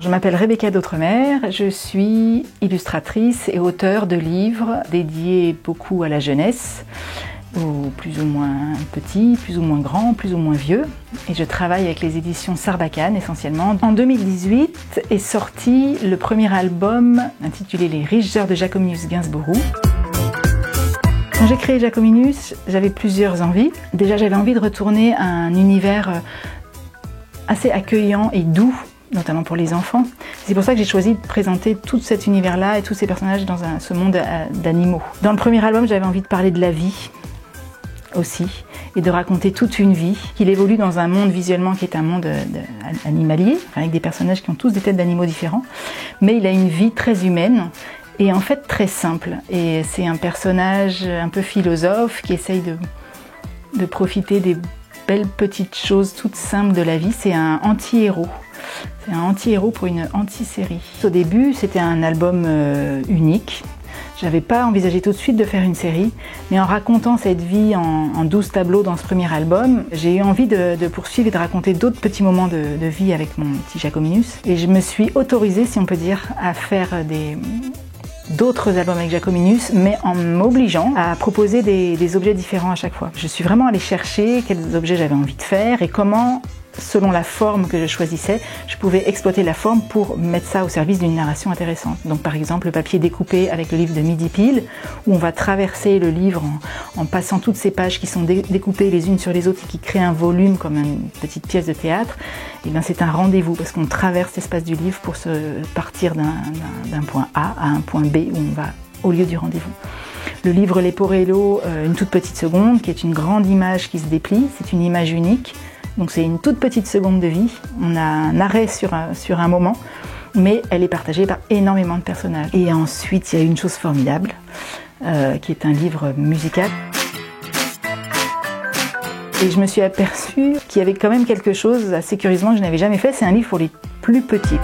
Je m'appelle Rebecca d'Outremer, je suis illustratrice et auteure de livres dédiés beaucoup à la jeunesse, ou plus ou moins petits, plus ou moins grands, plus ou moins vieux. Et je travaille avec les éditions Sarbacane essentiellement. En 2018 est sorti le premier album intitulé Les riches heures de Jacominus Gainsborough. Quand j'ai créé Jacominus, j'avais plusieurs envies. Déjà, j'avais envie de retourner à un univers assez accueillant et doux, notamment pour les enfants. C'est pour ça que j'ai choisi de présenter tout cet univers-là et tous ces personnages dans ce monde d'animaux. Dans le premier album, j'avais envie de parler de la vie aussi, et de raconter toute une vie, qu'il évolue dans un monde visuellement qui est un monde animalier, avec des personnages qui ont tous des têtes d'animaux différents, mais il a une vie très humaine, et en fait très simple. Et c'est un personnage un peu philosophe qui essaye de profiter des belles petites choses toutes simples de la vie. C'est un anti-héros. C'est un anti-héros pour une anti-série. Au début, c'était un album unique. J'avais pas envisagé tout de suite de faire une série, mais en racontant cette vie en 12 tableaux dans ce premier album, j'ai eu envie de poursuivre et de raconter d'autres petits moments de vie avec mon petit Jacominus. Et je me suis autorisée, si on peut dire, à faire d'autres albums avec Jacominus, mais en m'obligeant à proposer des objets différents à chaque fois. Je suis vraiment allée chercher quels objets j'avais envie de faire et comment, selon la forme que je choisissais, je pouvais exploiter la forme pour mettre ça au service d'une narration intéressante. Donc par exemple le papier découpé avec le livre de Midi Pile, où on va traverser le livre en passant toutes ces pages qui sont découpées les unes sur les autres et qui créent un volume comme une petite pièce de théâtre. Et bien c'est un rendez-vous parce qu'on traverse l'espace du livre pour se partir d'un point A à un point B où on va au lieu du rendez-vous. Le livre Leporello, une toute petite seconde, qui est une grande image qui se déplie, c'est une image unique. Donc c'est une toute petite seconde de vie, on a un arrêt sur un moment, mais elle est partagée par énormément de personnages. Et ensuite, il y a une chose formidable, qui est un livre musical. Et je me suis aperçue qu'il y avait quand même quelque chose assez curieusement que je n'avais jamais fait, c'est un livre pour les plus petits.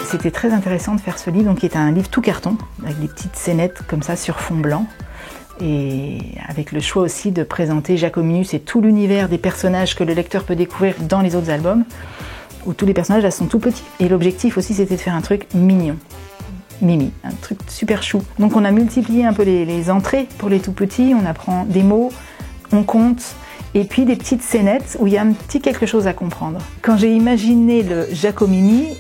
C'était très intéressant de faire ce livre, donc qui est un livre tout carton, avec des petites scénettes comme ça sur fond blanc. Et avec le choix aussi de présenter Jacominus et tout l'univers des personnages que le lecteur peut découvrir dans les autres albums, où tous les personnages là sont tout petits. Et l'objectif aussi c'était de faire un truc mignon, mimi, un truc super chou. Donc on a multiplié un peu les entrées pour les tout petits, on apprend des mots, on compte, et puis des petites scénettes où il y a un petit quelque chose à comprendre. Quand j'ai imaginé le Jacomini,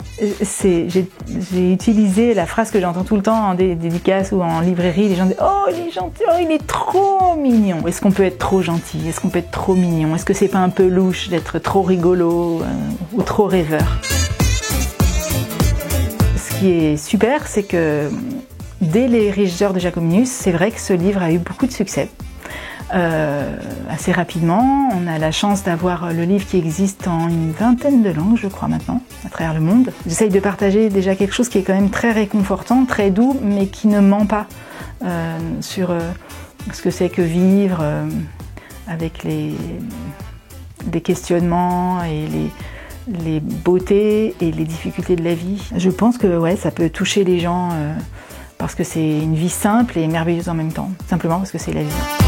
j'ai utilisé la phrase que j'entends tout le temps en dédicace ou en librairie. Les gens disent « Oh, il est gentil, oh, il est trop mignon !» Est-ce qu'on peut être trop gentil? Est-ce qu'on peut être trop mignon? Est-ce que c'est pas un peu louche d'être trop rigolo ou trop rêveur? Ce qui est super, c'est que dès les riches heures de Jacominus, c'est vrai que ce livre a eu beaucoup de succès. Assez rapidement, on a la chance d'avoir le livre qui existe en une vingtaine de langues, je crois maintenant, à travers le monde. J'essaye de partager déjà quelque chose qui est quand même très réconfortant, très doux, mais qui ne ment pas sur ce que c'est que vivre avec les questionnements et les beautés et les difficultés de la vie. Je pense que ouais, ça peut toucher les gens parce que c'est une vie simple et merveilleuse en même temps, simplement parce que c'est la vie.